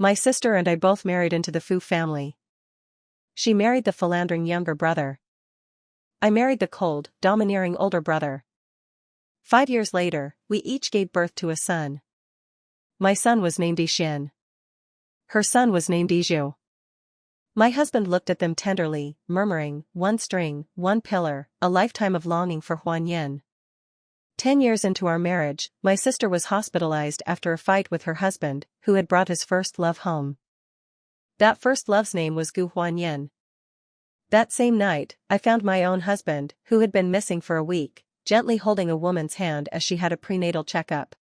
My sister and I both married into the Fu family. She married the philandering younger brother. I married the cold, domineering older brother. 5 years later, we each gave birth to a son. My son was named Yixian. Her son was named Yizhu. My husband looked at them tenderly, murmuring, "One string, one pillar, a lifetime of longing for Hua Nian." 10 years into our marriage, my sister was hospitalized after a fight with her husband, who had brought his first love home. That first love's name was Hua Nian. That same night, I found my own husband, who had been missing for a week, gently holding a woman's hand as she had a prenatal checkup.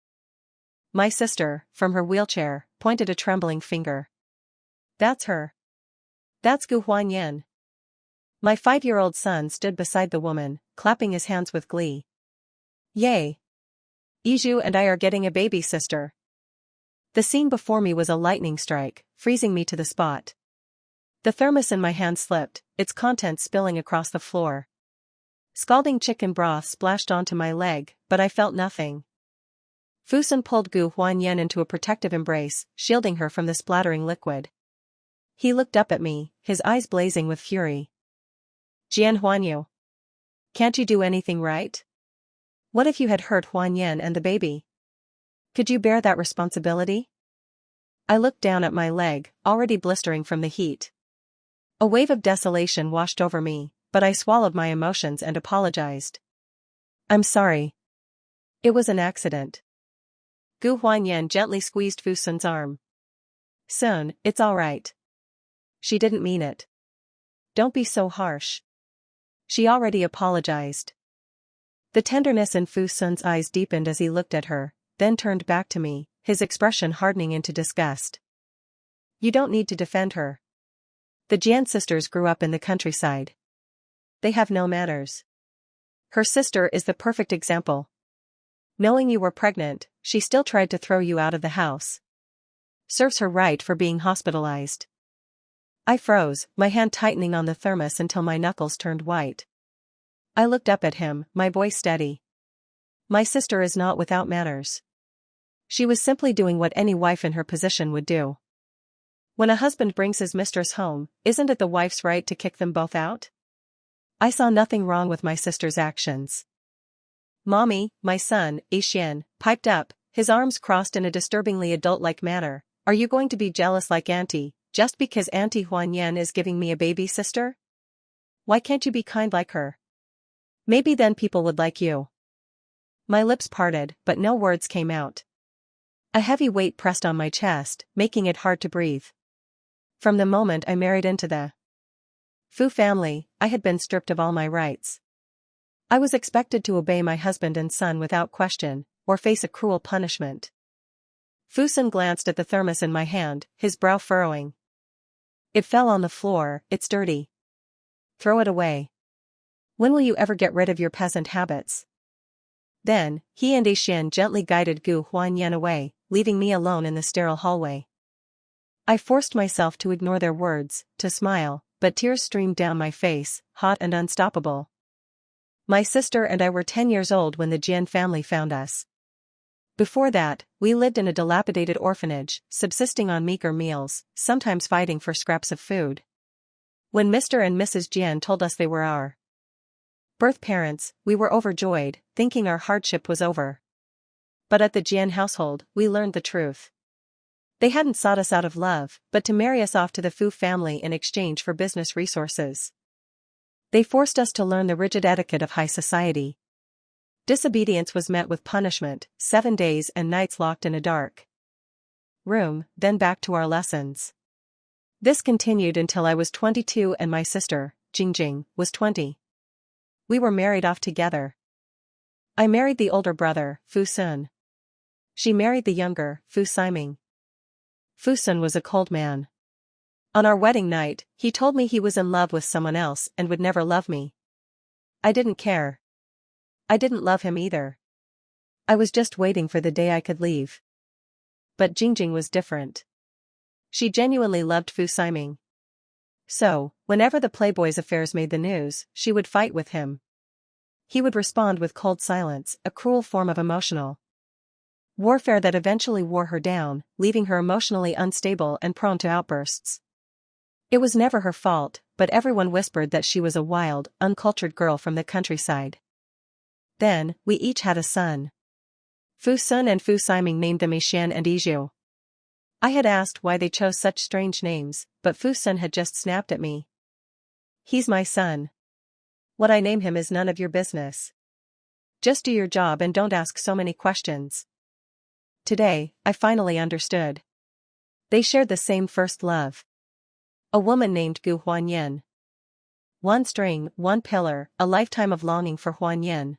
My sister, from her wheelchair, pointed a trembling finger. "That's her. That's Hua Nian." My 5-year-old son stood beside the woman, clapping his hands with glee. "Yay! Yizhu and I are getting a baby sister." The scene before me was a lightning strike, freezing me to the spot. The thermos in my hand slipped, its contents spilling across the floor. Scalding chicken broth splashed onto my leg, but I felt nothing. Fusen pulled Hua Nian into a protective embrace, shielding her from the splattering liquid. He looked up at me, his eyes blazing with fury. "Jian Huanyu. Can't you do anything right? What if you had hurt Hua Nian and the baby? Could you bear that responsibility?" I looked down at my leg, already blistering from the heat. A wave of desolation washed over me, but I swallowed my emotions and apologized. "I'm sorry. It was an accident." Hua Nian gently squeezed Fusen's arm. "Soon, it's all right. She didn't mean it. Don't be so harsh." She already apologized. The tenderness in Fusen's eyes deepened as he looked at her, then turned back to me, his expression hardening into disgust. "You don't need to defend her. The Jian sisters grew up in the countryside. They have no manners. Her sister is the perfect example. Knowing you were pregnant, she still tried to throw you out of the house. Serves her right for being hospitalized." I froze, my hand tightening on the thermos until my knuckles turned white. I looked up at him, my voice steady. "My sister is not without manners. She was simply doing what any wife in her position would do. When a husband brings his mistress home, isn't it the wife's right to kick them both out?" I saw nothing wrong with my sister's actions. "Mommy," my son, Yixian, piped up, his arms crossed in a disturbingly adult-like manner, "are you going to be jealous like Auntie, just because Auntie Hua Nian is giving me a baby sister? Why can't you be kind like her? Maybe then people would like you." My lips parted, but no words came out. A heavy weight pressed on my chest, making it hard to breathe. From the moment I married into the Fu family, I had been stripped of all my rights. I was expected to obey my husband and son without question, or face a cruel punishment. Fusen glanced at the thermos in my hand, his brow furrowing. "It fell on the floor, it's dirty. Throw it away. When will you ever get rid of your peasant habits?" Then, he and Yixian gently guided Hua Nian away, leaving me alone in the sterile hallway. I forced myself to ignore their words, to smile, but tears streamed down my face, hot and unstoppable. My sister and I were 10 years old when the Jian family found us. Before that, we lived in a dilapidated orphanage, subsisting on meager meals, sometimes fighting for scraps of food. When Mr. and Mrs. Jian told us they were our birth parents, we were overjoyed, thinking our hardship was over. But at the Jian household, we learned the truth. They hadn't sought us out of love, but to marry us off to the Fu family in exchange for business resources. They forced us to learn the rigid etiquette of high society. Disobedience was met with punishment, 7 days and nights locked in a dark room, then back to our lessons. This continued until I was 22 and my sister, Jingjing, was 20. We were married off together. I married the older brother, Fu Sun. She married the younger, Fu Siming. Fu Sun was a cold man. On our wedding night, he told me he was in love with someone else and would never love me. I didn't care. I didn't love him either. I was just waiting for the day I could leave. But Jingjing was different. She genuinely loved Fu Siming. So, whenever the Playboy's affairs made the news, she would fight with him. He would respond with cold silence, a cruel form of emotional Warfare that eventually wore her down, leaving her emotionally unstable and prone to outbursts. It was never her fault, but everyone whispered that she was a wild, uncultured girl from the countryside. Then, we each had a son. Fu Sun and Fu Siming named them Yixian and Yizhu. I had asked why they chose such strange names, but Fu Sun had just snapped at me. He's my son. What I name him is none of your business. Just do your job and don't ask so many questions. Today, I finally understood. They shared the same first love. A woman named Hua Nian. One string, one pillar, a lifetime of longing for Hua Nian.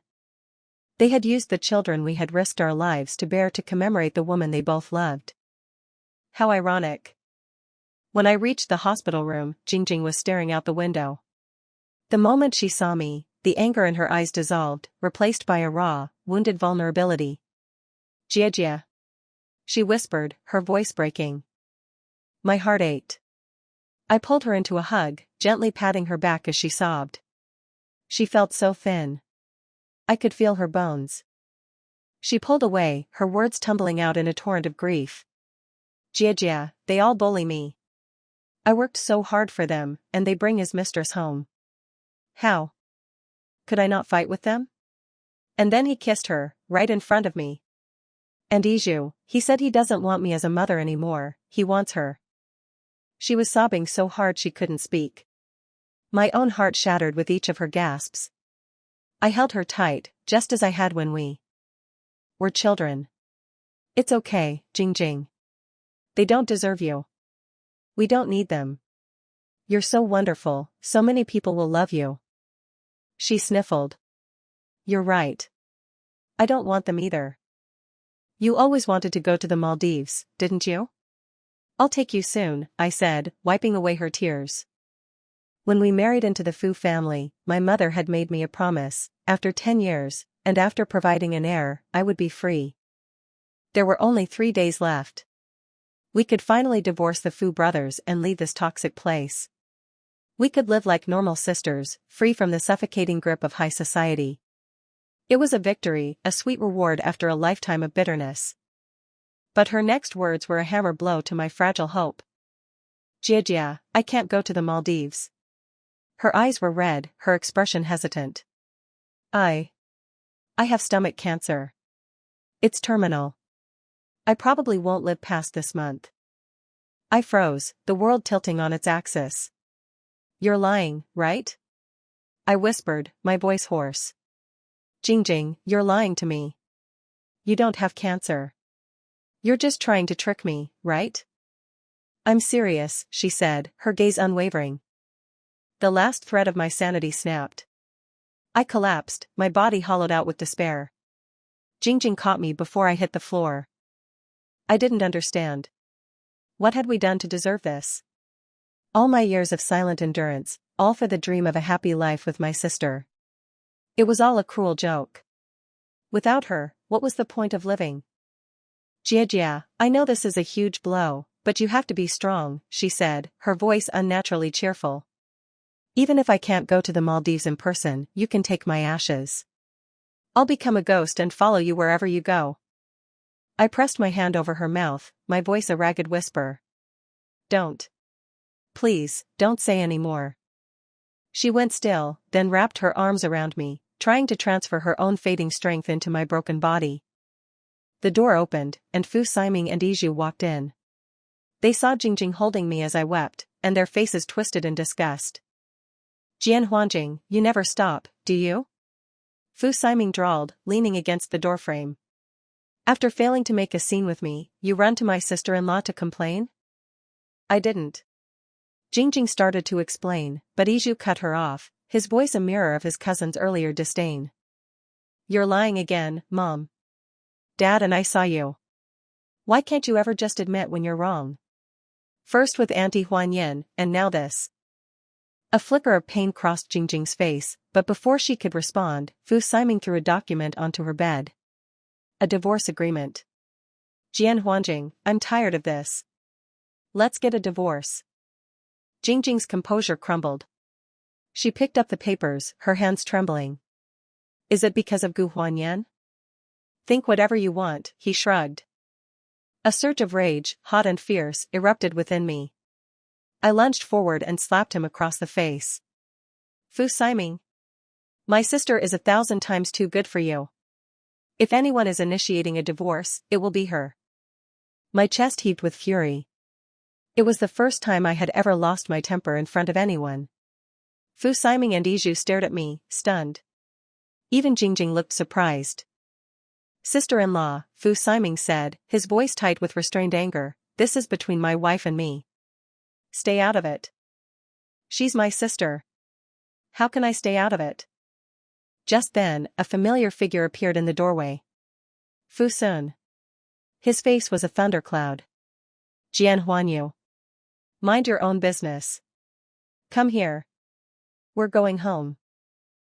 They had used the children we had risked our lives to bear to commemorate the woman they both loved. How ironic. When I reached the hospital room, Jingjing was staring out the window. The moment she saw me, the anger in her eyes dissolved, replaced by a raw, wounded vulnerability. Jia. She whispered, her voice breaking. My heart ached. I pulled her into a hug, gently patting her back as she sobbed. She felt so thin. I could feel her bones. She pulled away, her words tumbling out in a torrent of grief. Jia, they all bully me. I worked so hard for them, and they bring his mistress home. How? Could I not fight with them? And then he kissed her, right in front of me. And Yizhu, he said he doesn't want me as a mother anymore, he wants her. She was sobbing so hard she couldn't speak. My own heart shattered with each of her gasps. I held her tight, just as I had when we were children. It's okay, Jingjing. They don't deserve you. We don't need them. You're so wonderful, so many people will love you. She sniffled. You're right. I don't want them either. You always wanted to go to the Maldives, didn't you? I'll take you soon, I said, wiping away her tears. When we married into the Fu family, my mother had made me a promise, after 10 years, and after providing an heir, I would be free. There were only 3 days left. We could finally divorce the Fu brothers and leave this toxic place. We could live like normal sisters, free from the suffocating grip of high society. It was a victory, a sweet reward after a lifetime of bitterness. But her next words were a hammer blow to my fragile hope. Jia, I can't go to the Maldives. Her eyes were red, her expression hesitant. I have stomach cancer. It's terminal. I probably won't live past this month. I froze, the world tilting on its axis. You're lying, right? I whispered, my voice hoarse. Jingjing, you're lying to me. You don't have cancer. You're just trying to trick me, right? I'm serious, she said, her gaze unwavering. The last thread of my sanity snapped. I collapsed, my body hollowed out with despair. Jingjing caught me before I hit the floor. I didn't understand. What had we done to deserve this? All my years of silent endurance, all for the dream of a happy life with my sister. It was all a cruel joke. Without her, what was the point of living? Jia, I know this is a huge blow, but you have to be strong, she said, her voice unnaturally cheerful. Even if I can't go to the Maldives in person, you can take my ashes. I'll become a ghost and follow you wherever you go. I pressed my hand over her mouth, my voice a ragged whisper. Don't. Please, don't say any more. She went still, then wrapped her arms around me, trying to transfer her own fading strength into my broken body. The door opened, and Fu Siming and Yizhu walked in. They saw Jingjing holding me as I wept, and their faces twisted in disgust. Jian Huanjing, you never stop, do you? Fu Siming drawled, leaning against the doorframe. After failing to make a scene with me, you run to my sister-in-law to complain? I didn't. Jingjing started to explain, but Yizhu cut her off, his voice a mirror of his cousin's earlier disdain. You're lying again, Mom. Dad and I saw you. Why can't you ever just admit when you're wrong? First with Auntie Hua Nian, and now this. A flicker of pain crossed Jingjing's face, but before she could respond, Fu Siming threw a document onto her bed. A divorce agreement. Jian Huanjing, I'm tired of this. Let's get a divorce. Jingjing's composure crumbled. She picked up the papers, her hands trembling. Is it because of Gu Huanyan? Think whatever you want, he shrugged. A surge of rage, hot and fierce, erupted within me. I lunged forward and slapped him across the face. Fu Siming. My sister is 1,000 times too good for you. If anyone is initiating a divorce, it will be her. My chest heaved with fury. It was the first time I had ever lost my temper in front of anyone. Fu Siming and Yizhu stared at me, stunned. Even Jingjing looked surprised. Sister-in-law, Fu Siming said, his voice tight with restrained anger, this is between my wife and me. Stay out of it. She's my sister. How can I stay out of it? Just then, a familiar figure appeared in the doorway. Fu Sun. His face was a thundercloud. Jian Huanyu. Mind your own business. Come here. We're going home.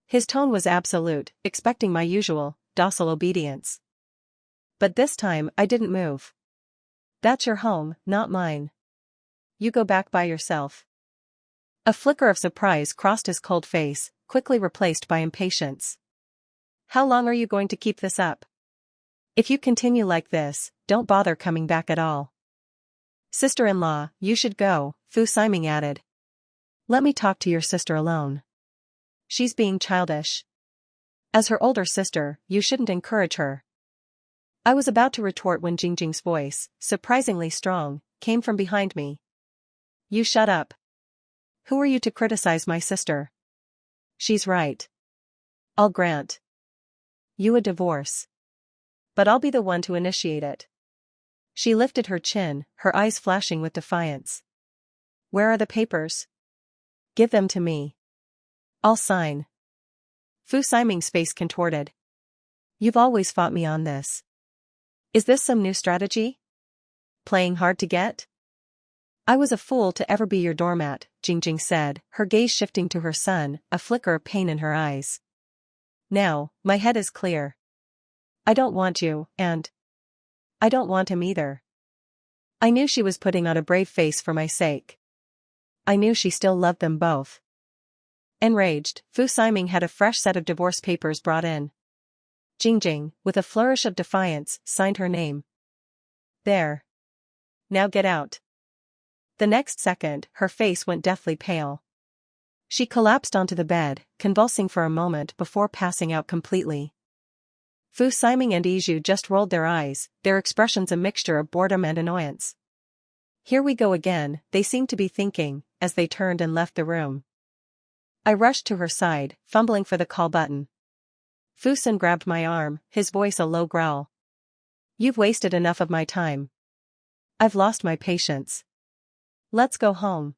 His tone was absolute, expecting my usual, docile obedience. But this time I didn't move. That's your home, not mine. You go back by yourself. A flicker of surprise crossed his cold face, quickly replaced by impatience. How long are you going to keep this up? If you continue like this, don't bother coming back at all. Sister-in-law, you should go, Fu Siming added. Let me talk to your sister alone. She's being childish. As her older sister, you shouldn't encourage her. I was about to retort when Jingjing's voice, surprisingly strong, came from behind me. You shut up. Who are you to criticize my sister? She's right. I'll grant you a divorce. But I'll be the one to initiate it. She lifted her chin, her eyes flashing with defiance. Where are the papers? Give them to me. I'll sign. Fu Siming's face contorted. You've always fought me on this. Is this some new strategy? Playing hard to get? I was a fool to ever be your doormat, Jingjing said, her gaze shifting to her son, a flicker of pain in her eyes. Now, my head is clear. I don't want you, and I don't want him either. I knew she was putting on a brave face for my sake. I knew she still loved them both. Enraged, Fu Siming had a fresh set of divorce papers brought in. Jingjing, with a flourish of defiance, signed her name. There. Now get out. The next second, her face went deathly pale. She collapsed onto the bed, convulsing for a moment before passing out completely. Fu Siming and Yizhu just rolled their eyes, their expressions a mixture of boredom and annoyance. Here we go again, they seemed to be thinking, as they turned and left the room. I rushed to her side, fumbling for the call button. Fu Sun grabbed my arm, his voice a low growl. You've wasted enough of my time. I've lost my patience. Let's go home.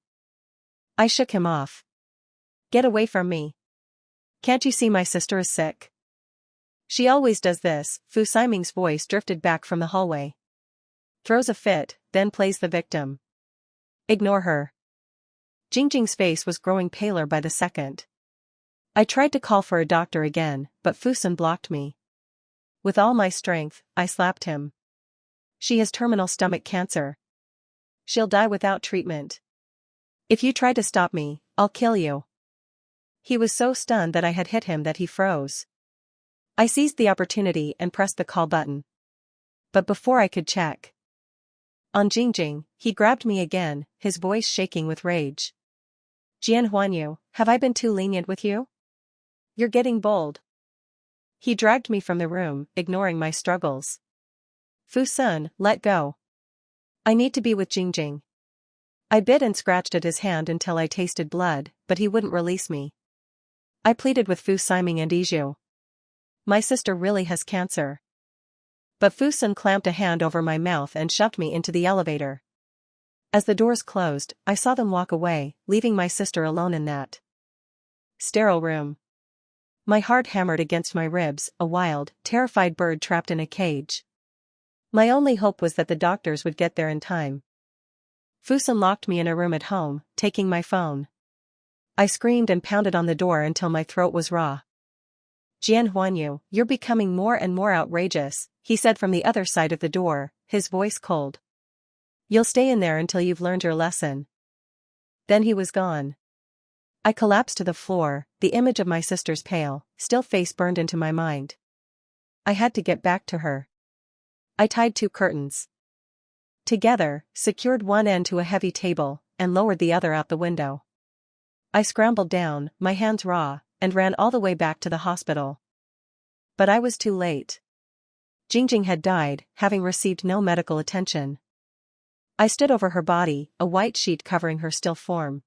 I shook him off. Get away from me. Can't you see my sister is sick? She always does this, Fu Siming's voice drifted back from the hallway. Throws a fit, then plays the victim. Ignore her. Jingjing's face was growing paler by the second. I tried to call for a doctor again, but Fu Sun blocked me. With all my strength, I slapped him. She has terminal stomach cancer. She'll die without treatment. If you try to stop me, I'll kill you. He was so stunned that I had hit him that he froze. I seized the opportunity and pressed the call button. But before I could check on Jingjing, he grabbed me again, his voice shaking with rage. Jian Huanyu, have I been too lenient with you? You're getting bold. He dragged me from the room, ignoring my struggles. Fu Sun, let go. I need to be with Jingjing. I bit and scratched at his hand until I tasted blood, but he wouldn't release me. I pleaded with Fu Siming and Yizhu. My sister really has cancer. But Fu Sun clamped a hand over my mouth and shoved me into the elevator. As the doors closed, I saw them walk away, leaving my sister alone in that sterile room. My heart hammered against my ribs, a wild, terrified bird trapped in a cage. My only hope was that the doctors would get there in time. Fu Sun locked me in a room at home, taking my phone. I screamed and pounded on the door until my throat was raw. Jian Huanyu, you're becoming more and more outrageous, he said from the other side of the door, his voice cold. You'll stay in there until you've learned your lesson. Then he was gone. I collapsed to the floor, the image of my sister's pale, still face burned into my mind. I had to get back to her. I tied 2 curtains together, secured one end to a heavy table, and lowered the other out the window. I scrambled down, my hands raw, and ran all the way back to the hospital. But I was too late. Jingjing had died, having received no medical attention. I stood over her body, a white sheet covering her still form.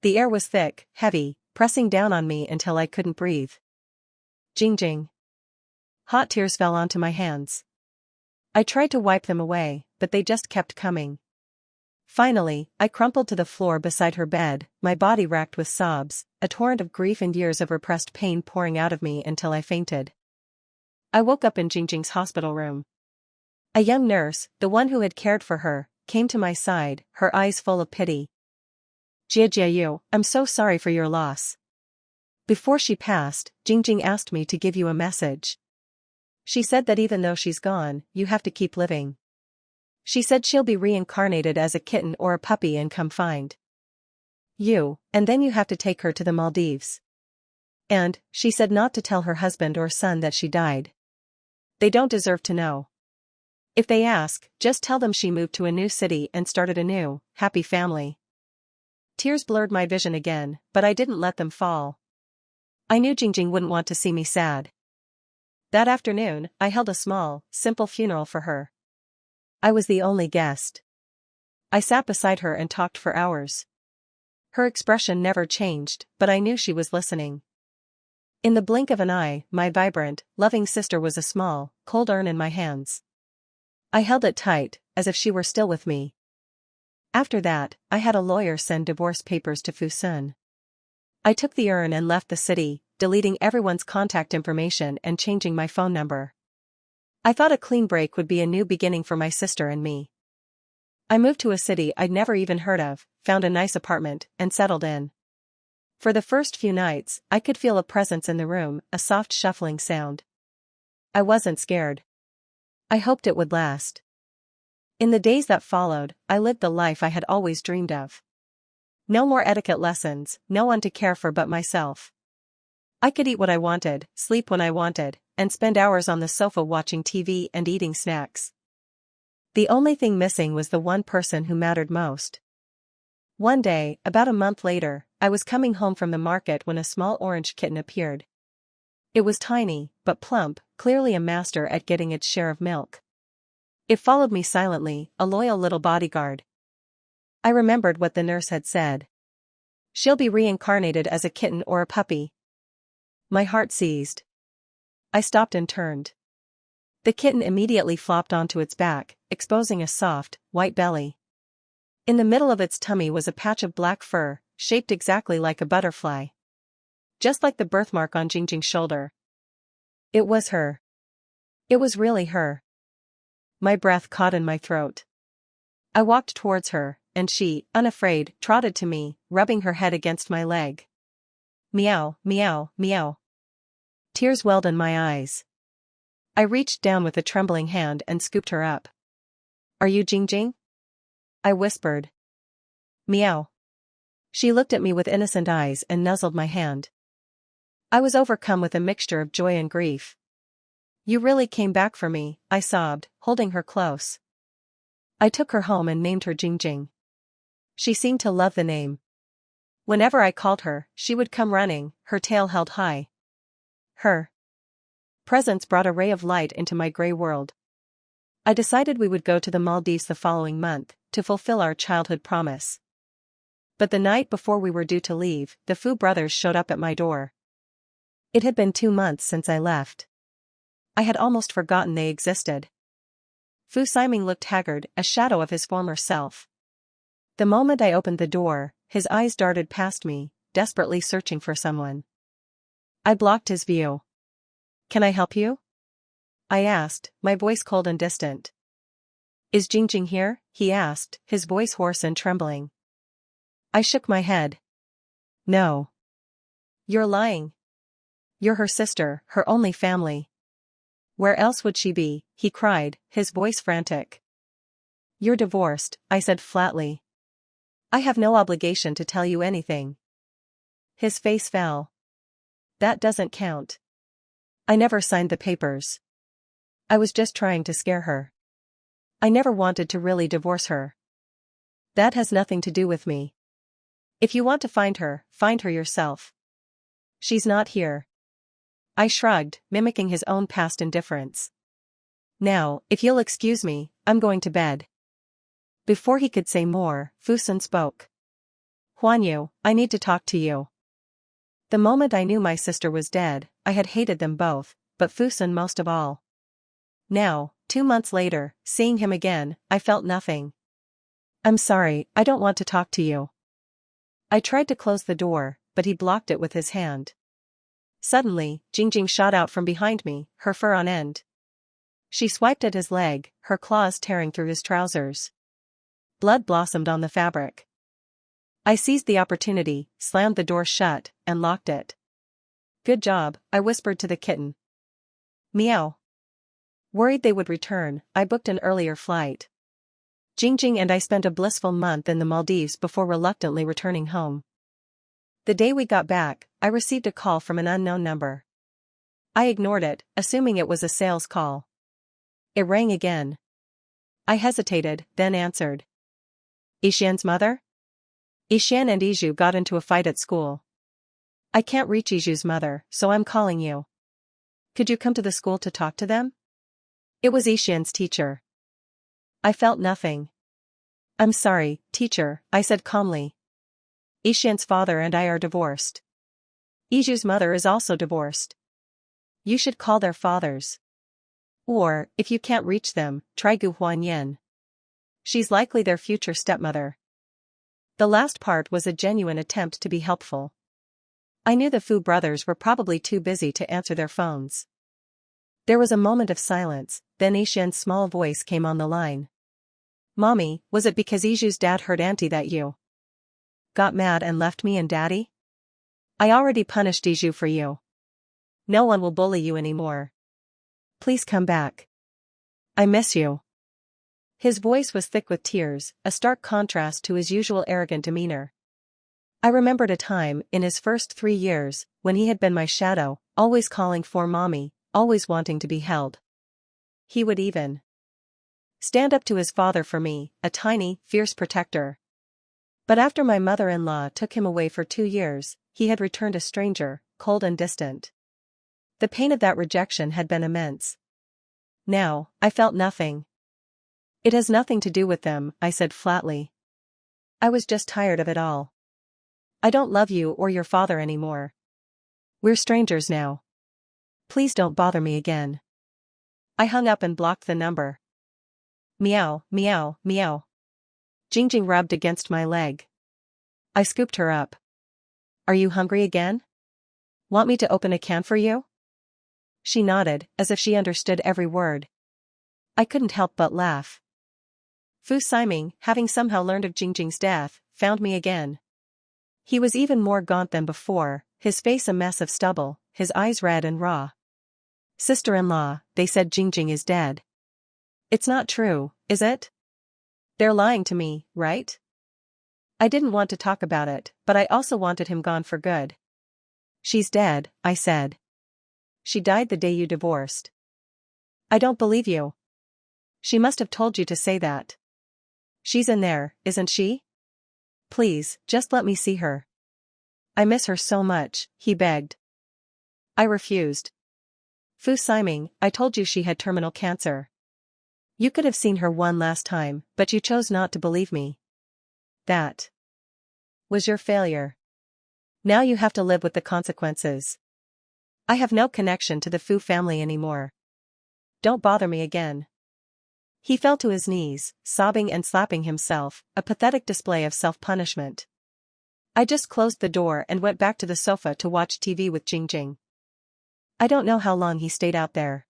The air was thick, heavy, pressing down on me until I couldn't breathe. Jingjing. Hot tears fell onto my hands. I tried to wipe them away, but they just kept coming. Finally, I crumpled to the floor beside her bed, my body racked with sobs, a torrent of grief and years of repressed pain pouring out of me until I fainted. I woke up in Jingjing's hospital room. A young nurse, the one who had cared for her, came to my side, her eyes full of pity. Jiajiayu, I'm so sorry for your loss. Before she passed, Jingjing asked me to give you a message. She said that even though she's gone, you have to keep living. She said she'll be reincarnated as a kitten or a puppy and come find you, and then you have to take her to the Maldives. And, she said not to tell her husband or son that she died. They don't deserve to know. If they ask, just tell them she moved to a new city and started a new, happy family. Tears blurred my vision again, but I didn't let them fall. I knew Jingjing wouldn't want to see me sad. That afternoon, I held a small, simple funeral for her. I was the only guest. I sat beside her and talked for hours. Her expression never changed, but I knew she was listening. In the blink of an eye, my vibrant, loving sister was a small, cold urn in my hands. I held it tight, as if she were still with me. After that, I had a lawyer send divorce papers to Fusun. I took the urn and left the city, deleting everyone's contact information and changing my phone number. I thought a clean break would be a new beginning for my sister and me. I moved to a city I'd never even heard of, found a nice apartment, and settled in. For the first few nights, I could feel a presence in the room, a soft shuffling sound. I wasn't scared. I hoped it would last. In the days that followed, I lived the life I had always dreamed of. No more etiquette lessons, no one to care for but myself. I could eat what I wanted, sleep when I wanted, and spend hours on the sofa watching TV and eating snacks. The only thing missing was the one person who mattered most. One day, about a month later, I was coming home from the market when a small orange kitten appeared. It was tiny, but plump, clearly a master at getting its share of milk. It followed me silently, a loyal little bodyguard. I remembered what the nurse had said. She'll be reincarnated as a kitten or a puppy. My heart seized. I stopped and turned. The kitten immediately flopped onto its back, exposing a soft, white belly. In the middle of its tummy was a patch of black fur, shaped exactly like a butterfly. Just like the birthmark on Jingjing's shoulder. It was her. It was really her. My breath caught in my throat. I walked towards her, and she, unafraid, trotted to me, rubbing her head against my leg. Meow, meow, meow. Tears welled in my eyes. I reached down with a trembling hand and scooped her up. Are you Jingjing? I whispered. Meow. She looked at me with innocent eyes and nuzzled my hand. I was overcome with a mixture of joy and grief. You really came back for me, I sobbed, holding her close. I took her home and named her Jingjing. She seemed to love the name. Whenever I called her, she would come running, her tail held high. Her presence brought a ray of light into my gray world. I decided we would go to the Maldives the following month, to fulfill our childhood promise. But the night before we were due to leave, the Fu brothers showed up at my door. It had been 2 months since I left. I had almost forgotten they existed. Fu Siming looked haggard, a shadow of his former self. The moment I opened the door, his eyes darted past me, desperately searching for someone. I blocked his view. Can I help you? I asked, my voice cold and distant. Is Jingjing here? He asked, his voice hoarse and trembling. I shook my head. No. You're lying. You're her sister, her only family. Where else would she be? He cried, his voice frantic. You're divorced, I said flatly. I have no obligation to tell you anything. His face fell. That doesn't count. I never signed the papers. I was just trying to scare her. I never wanted to really divorce her. That has nothing to do with me. If you want to find her yourself. She's not here. I shrugged, mimicking his own past indifference. Now, if you'll excuse me, I'm going to bed. Before he could say more, Fusen spoke. Hua Nian, I need to talk to you. The moment I knew my sister was dead, I had hated them both, but Fusen most of all. Now, 2 months later, seeing him again, I felt nothing. I'm sorry, I don't want to talk to you. I tried to close the door, but he blocked it with his hand. Suddenly, Jingjing shot out from behind me, her fur on end. She swiped at his leg, her claws tearing through his trousers. Blood blossomed on the fabric. I seized the opportunity, slammed the door shut, and locked it. Good job, I whispered to the kitten. Meow. Worried they would return, I booked an earlier flight. Jingjing and I spent a blissful month in the Maldives before reluctantly returning home. The day we got back, I received a call from an unknown number. I ignored it, assuming it was a sales call. It rang again. I hesitated, then answered. Yixian's mother? Yixian and Yizhu got into a fight at school. I can't reach Yizhu's mother, so I'm calling you. Could you come to the school to talk to them? It was Yixian's teacher. I felt nothing. I'm sorry, teacher, I said calmly. Yixian's father and I are divorced. Yizhu's mother is also divorced. You should call their fathers. Or, if you can't reach them, try Hua Nian. She's likely their future stepmother. The last part was a genuine attempt to be helpful. I knew the Fu brothers were probably too busy to answer their phones. There was a moment of silence, then Yixian's small voice came on the line. Mommy, was it because Yizhu's dad hurt Auntie that you got mad and left me and Daddy? I already punished Yizhu for you. No one will bully you anymore. Please come back. I miss you. His voice was thick with tears, a stark contrast to his usual arrogant demeanor. I remembered a time, in his first 3 years, when he had been my shadow, always calling for mommy, always wanting to be held. He would even stand up to his father for me, a tiny, fierce protector. But after my mother-in-law took him away for 2 years, he had returned a stranger, cold and distant. The pain of that rejection had been immense. Now, I felt nothing. It has nothing to do with them, I said flatly. I was just tired of it all. I don't love you or your father anymore. We're strangers now. Please don't bother me again. I hung up and blocked the number. Meow, meow, meow. Jingjing rubbed against my leg. I scooped her up. Are you hungry again? Want me to open a can for you? She nodded, as if she understood every word. I couldn't help but laugh. Fu Siming, having somehow learned of Jingjing's death, found me again. He was even more gaunt than before, his face a mess of stubble, his eyes red and raw. Sister-in-law, they said Jingjing is dead. It's not true, is it? They're lying to me, right? I didn't want to talk about it, but I also wanted him gone for good. She's dead, I said. She died the day you divorced. I don't believe you. She must have told you to say that. She's in there, isn't she? Please, just let me see her. I miss her so much, he begged. I refused. Fu Siming, I told you she had terminal cancer. You could have seen her one last time, but you chose not to believe me. That was your failure. Now you have to live with the consequences. I have no connection to the Fu family anymore. Don't bother me again. He fell to his knees, sobbing and slapping himself, a pathetic display of self-punishment. I just closed the door and went back to the sofa to watch TV with Jingjing. I don't know how long he stayed out there.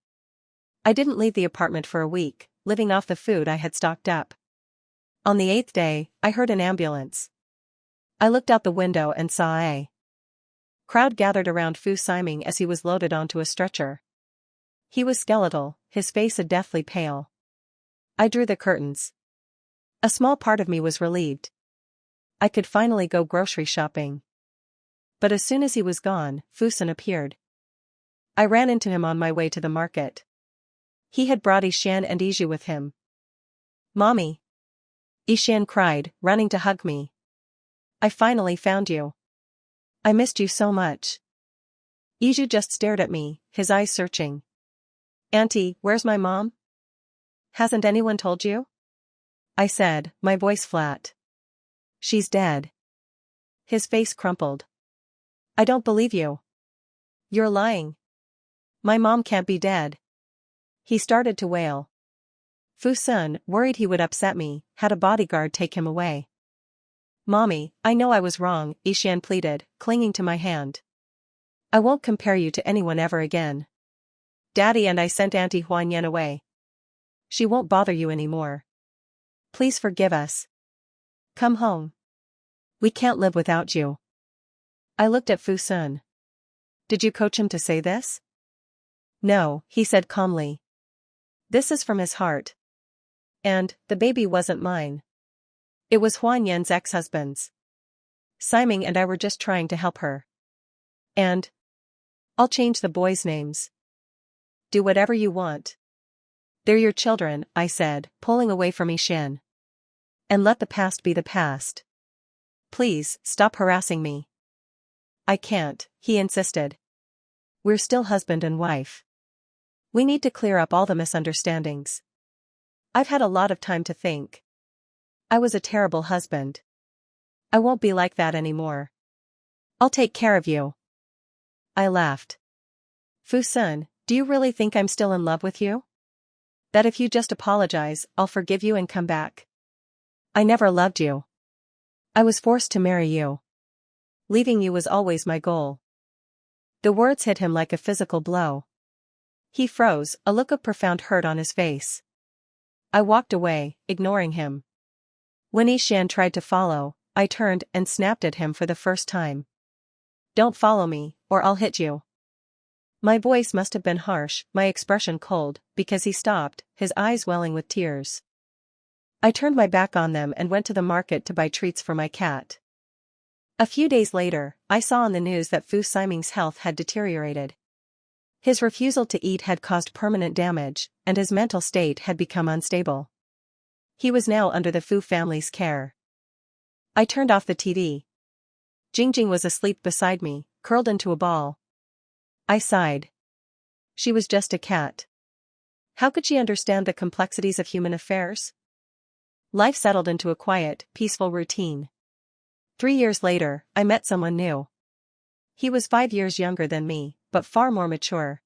I didn't leave the apartment for a week, living off the food I had stocked up. On the 8th day, I heard an ambulance. I looked out the window and saw a crowd gathered around Fu Siming as he was loaded onto a stretcher. He was skeletal, his face a deathly pale. I drew the curtains. A small part of me was relieved. I could finally go grocery shopping. But as soon as he was gone, Fusen appeared. I ran into him on my way to the market. He had brought Yixian and Yizhu with him. "Mommy!" Yixian cried, running to hug me. "I finally found you. I missed you so much." Yizhu just stared at me, his eyes searching. "Auntie, where's my mom?" "Hasn't anyone told you?" I said, my voice flat. "She's dead." His face crumpled. "I don't believe you. You're lying. My mom can't be dead." He started to wail. Fu Sun, worried he would upset me, had a bodyguard take him away. "Mommy, I know I was wrong," Yixian pleaded, clinging to my hand. "I won't compare you to anyone ever again. Daddy and I sent Auntie Hua Nian away. She won't bother you anymore. Please forgive us. Come home. We can't live without you." I looked at Fu Sun. "Did you coach him to say this?" "No," he said calmly. "This is from his heart. And, the baby wasn't mine. It was Hua Nian's ex-husband's. Simon and I were just trying to help her. And I'll change the boys' names. Do whatever you want. They're your children," I said, pulling away from Yixian. "And let the past be the past. Please, stop harassing me." "I can't," he insisted. "We're still husband and wife. We need to clear up all the misunderstandings. I've had a lot of time to think. I was a terrible husband. I won't be like that anymore. I'll take care of you." I laughed. "Fu Sun, do you really think I'm still in love with you? That if you just apologize, I'll forgive you and come back? I never loved you. I was forced to marry you. Leaving you was always my goal." The words hit him like a physical blow. He froze, a look of profound hurt on his face. I walked away, ignoring him. When Yixian tried to follow, I turned and snapped at him for the first time. "Don't follow me, or I'll hit you." My voice must have been harsh, my expression cold, because he stopped, his eyes welling with tears. I turned my back on them and went to the market to buy treats for my cat. A few days later, I saw on the news that Fu Siming's health had deteriorated. His refusal to eat had caused permanent damage, and his mental state had become unstable. He was now under the Fu family's care. I turned off the TV. Jingjing was asleep beside me, curled into a ball. I sighed. She was just a cat. How could she understand the complexities of human affairs? Life settled into a quiet, peaceful routine. 3 years later, I met someone new. He was 5 years younger than me, but far more mature.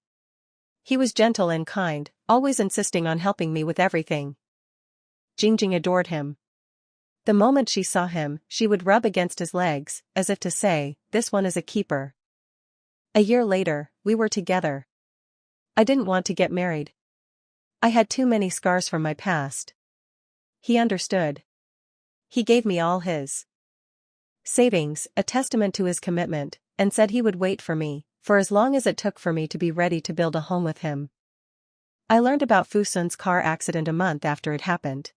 He was gentle and kind, always insisting on helping me with everything. Jingjing adored him. The moment she saw him, she would rub against his legs, as if to say, "This one is a keeper." A year later, we were together. I didn't want to get married. I had too many scars from my past. He understood. He gave me all his savings, a testament to his commitment, and said he would wait for me, for as long as it took for me to be ready to build a home with him. I learned about Fu Sun's car accident a month after it happened.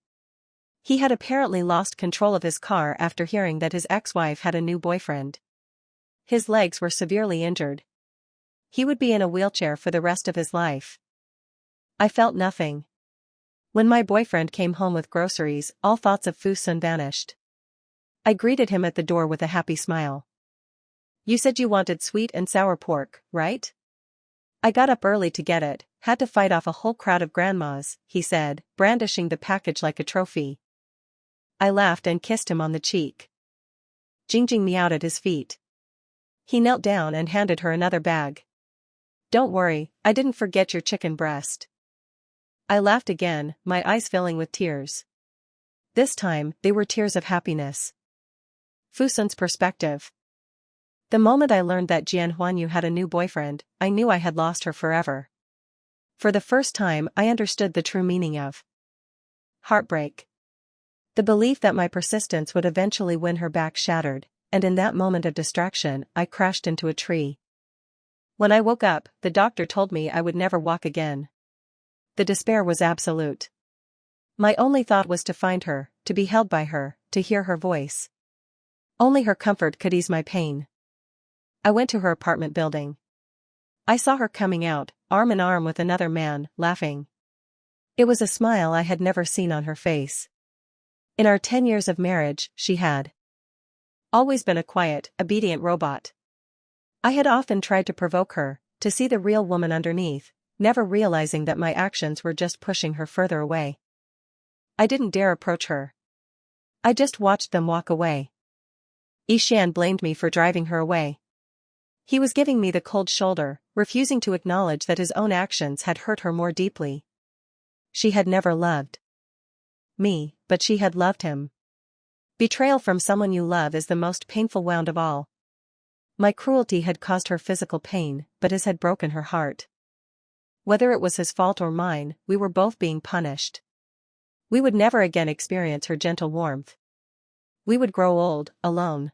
He had apparently lost control of his car after hearing that his ex-wife had a new boyfriend. His legs were severely injured. He would be in a wheelchair for the rest of his life. I felt nothing. When my boyfriend came home with groceries, all thoughts of Fu Sun vanished. I greeted him at the door with a happy smile. "You said you wanted sweet and sour pork, right?" "I got up early to get it, had to fight off a whole crowd of grandmas," he said, brandishing the package like a trophy. I laughed and kissed him on the cheek. Jingjing meowed at his feet. He knelt down and handed her another bag. "Don't worry, I didn't forget your chicken breast." I laughed again, my eyes filling with tears. This time, they were tears of happiness. Fu Sun's perspective. The moment I learned that Jian Huanyu had a new boyfriend, I knew I had lost her forever. For the first time, I understood the true meaning of heartbreak. The belief that my persistence would eventually win her back shattered, and in that moment of distraction, I crashed into a tree. When I woke up, the doctor told me I would never walk again. The despair was absolute. My only thought was to find her, to be held by her, to hear her voice. Only her comfort could ease my pain. I went to her apartment building. I saw her coming out, arm in arm with another man, laughing. It was a smile I had never seen on her face. In our 10 years of marriage, she had always been a quiet, obedient robot. I had often tried to provoke her, to see the real woman underneath, never realizing that my actions were just pushing her further away. I didn't dare approach her. I just watched them walk away. Yixian blamed me for driving her away. He was giving me the cold shoulder, refusing to acknowledge that his own actions had hurt her more deeply. She had never loved me, but she had loved him. Betrayal from someone you love is the most painful wound of all. My cruelty had caused her physical pain, but his had broken her heart. Whether it was his fault or mine, we were both being punished. We would never again experience her gentle warmth. We would grow old, alone.